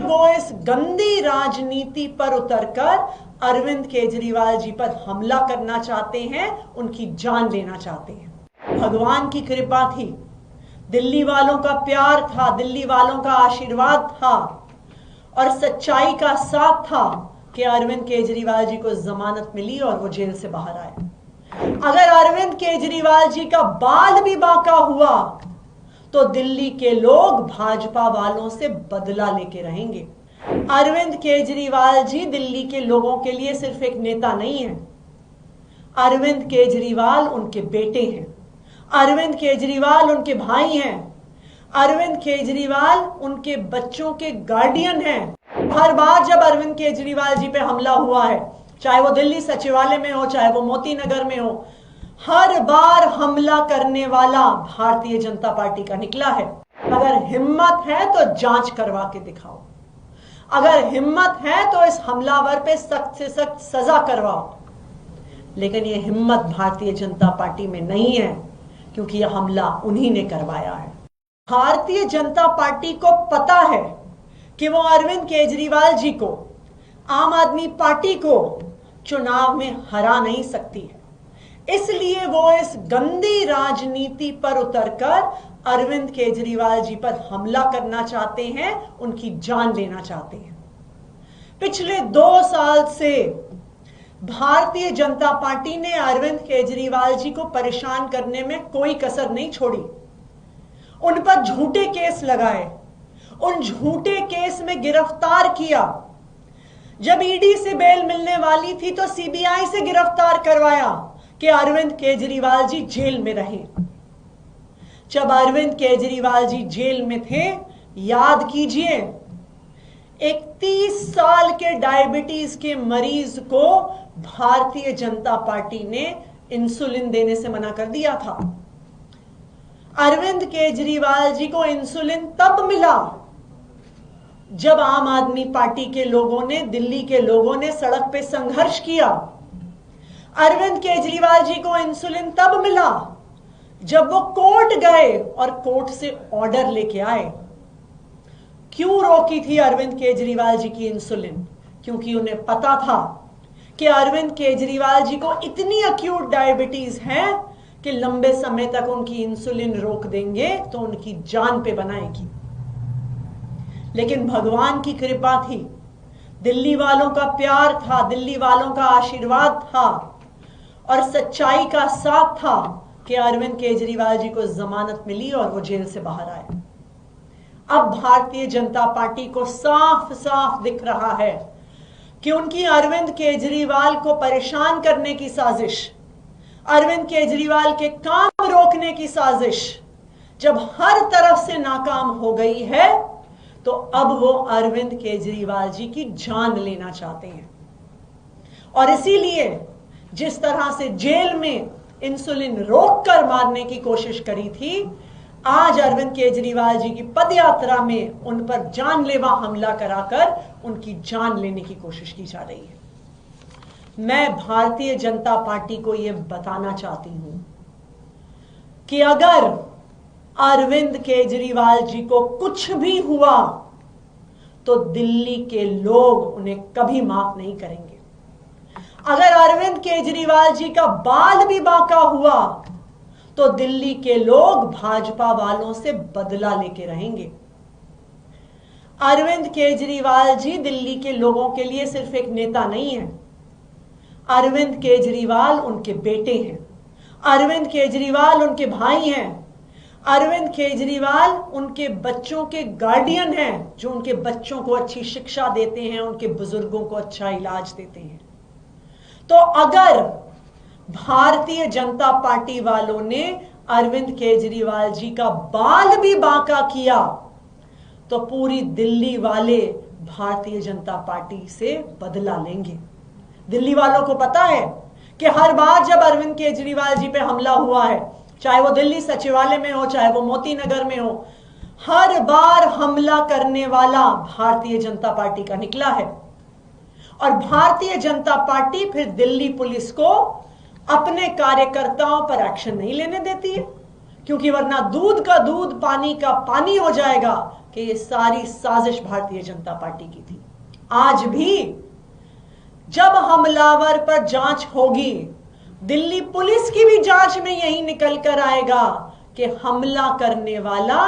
वो इस गंदी राजनीति पर उतरकर अरविंद केजरीवाल जी पर हमला करना चाहते हैं, उनकी जान लेना चाहते हैं। भगवान की कृपा थी, दिल्ली वालों का प्यार था, दिल्ली वालों का आशीर्वाद था और सच्चाई का साथ था कि अरविंद केजरीवाल जी को जमानत मिली और वो जेल से बाहर आए। अगर अरविंद केजरीवाल जी का बाल भी बांका हुआ तो दिल्ली के लोग भाजपा वालों से बदला लेके रहेंगे। अरविंद केजरीवाल जी दिल्ली के लोगों के लिए सिर्फ एक नेता नहीं है, अरविंद केजरीवाल उनके बेटे हैं, अरविंद केजरीवाल उनके भाई हैं, अरविंद केजरीवाल उनके बच्चों के गार्डियन हैं। हर बार जब अरविंद केजरीवाल जी पे हमला हुआ है, चाहे वो दिल्ली सचिवालय में हो, चाहे वो मोती नगर में हो, हर बार हमला करने वाला भारतीय जनता पार्टी का निकला है। अगर हिम्मत है तो जांच करवा के दिखाओ, अगर हिम्मत है तो इस हमलावर पे सख्त से सख्त सजा करवाओ। लेकिन यह हिम्मत भारतीय जनता पार्टी में नहीं है, क्योंकि यह हमला उन्हीं ने करवाया है। भारतीय जनता पार्टी को पता है कि वो अरविंद केजरीवाल जी को, आम आदमी पार्टी को चुनाव में हरा नहीं सकती है, इसलिए वो इस गंदी राजनीति पर उतरकर अरविंद केजरीवाल जी पर हमला करना चाहते हैं, उनकी जान लेना चाहते हैं। पिछले 2 साल से भारतीय जनता पार्टी ने अरविंद केजरीवाल जी को परेशान करने में कोई कसर नहीं छोड़ी। उन पर झूठे केस लगाए, उन झूठे केस में गिरफ्तार किया। जब ईडी से बेल मिलने वाली थी तो सीबीआई से गिरफ्तार करवाया कि अरविंद केजरीवाल जी जेल में रहे। जब अरविंद केजरीवाल जी जेल में थे, याद कीजिए, एक 30 साल के डायबिटीज के मरीज को भारतीय जनता पार्टी ने इंसुलिन देने से मना कर दिया था। अरविंद केजरीवाल जी को इंसुलिन तब मिला जब आम आदमी पार्टी के लोगों ने, दिल्ली के लोगों ने सड़क पे संघर्ष किया। अरविंद केजरीवाल जी को इंसुलिन तब मिला जब वो कोर्ट गए और कोर्ट से ऑर्डर लेके आए। क्यों रोकी थी अरविंद केजरीवाल जी की इंसुलिन? क्योंकि उन्हें पता था कि अरविंद केजरीवाल जी को इतनी अक्यूट डायबिटीज है कि लंबे समय तक उनकी इंसुलिन रोक देंगे तो उनकी जान पे बनाएगी। लेकिन भगवान की कृपा थी, दिल्ली वालों का प्यार था, दिल्ली वालों का आशीर्वाद था और सच्चाई का साथ था कि अरविंद केजरीवाल जी को जमानत मिली और वो जेल से बाहर आए। अब भारतीय जनता पार्टी को साफ साफ दिख रहा है कि उनकी अरविंद केजरीवाल को परेशान करने की साजिश, अरविंद केजरीवाल के काम रोकने की साजिश जब हर तरफ से नाकाम हो गई है, तो अब वो अरविंद केजरीवाल जी की जान लेना चाहते हैं। और इसीलिए जिस तरह से जेल में इंसुलिन रोककर मारने की कोशिश करी थी, आज अरविंद केजरीवाल जी की पदयात्रा में उन पर जानलेवा हमला कराकर उनकी जान लेने की कोशिश की जा रही है। मैं भारतीय जनता पार्टी को यह बताना चाहती हूं कि अगर अरविंद केजरीवाल जी को कुछ भी हुआ तो दिल्ली के लोग उन्हें कभी माफ नहीं करेंगे। अगर अरविंद केजरीवाल जी का बाल भी बांका हुआ तो दिल्ली के लोग भाजपा वालों से बदला लेके रहेंगे। अरविंद केजरीवाल जी दिल्ली के लोगों के लिए सिर्फ एक नेता नहीं है, अरविंद केजरीवाल उनके बेटे हैं, अरविंद केजरीवाल उनके भाई हैं, अरविंद केजरीवाल उनके बच्चों के गार्डियन हैं, जो उनके बच्चों को अच्छी शिक्षा देते हैं, उनके बुजुर्गों को अच्छा इलाज देते हैं। तो अगर भारतीय जनता पार्टी वालों ने अरविंद केजरीवाल जी का बाल भी बांका किया तो पूरी दिल्ली वाले भारतीय जनता पार्टी से बदला लेंगे। दिल्ली वालों को पता है कि हर बार जब अरविंद केजरीवाल जी पे हमला हुआ है, चाहे वो दिल्ली सचिवालय में हो, चाहे वो मोती नगर में हो, हर बार हमला करने वाला भारतीय जनता पार्टी का निकला है। और भारतीय जनता पार्टी फिर दिल्ली पुलिस को अपने कार्यकर्ताओं पर एक्शन नहीं लेने देती है, क्योंकि वरना दूध का दूध पानी का पानी हो जाएगा कि ये सारी साजिश भारतीय जनता पार्टी की थी। आज भी जब हमलावर पर जांच होगी, दिल्ली पुलिस की भी जांच में यही निकल कर आएगा कि हमला करने वाला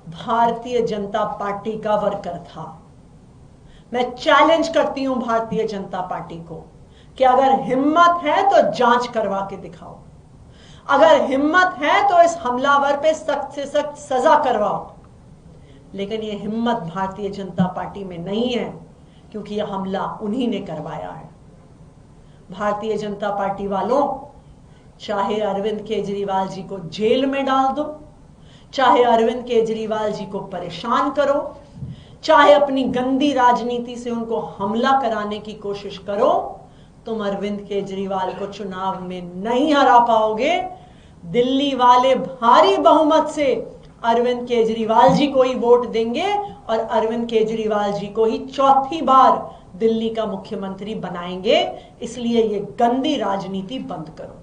भारतीय जनता पार्टी का वर्कर था। मैं चैलेंज करती हूं भारतीय जनता पार्टी को कि अगर हिम्मत है तो जांच करवा के दिखाओ, अगर हिम्मत है तो इस हमलावर पे सख्त से सख्त सजा करवाओ। लेकिन यह हिम्मत भारतीय जनता पार्टी में नहीं है, क्योंकि यह हमला उन्हीं ने करवाया है। भारतीय जनता पार्टी वालों, चाहे अरविंद केजरीवाल जी को जेल में डाल दो, चाहे अरविंद केजरीवाल जी को परेशान करो, चाहे अपनी गंदी राजनीति से उनको हमला कराने की कोशिश करो, तुम अरविंद केजरीवाल को चुनाव में नहीं हरा पाओगे। दिल्ली वाले भारी बहुमत से अरविंद केजरीवाल जी को ही वोट देंगे और अरविंद केजरीवाल जी को ही चौथी बार दिल्ली का मुख्यमंत्री बनाएंगे। इसलिए ये गंदी राजनीति बंद करो।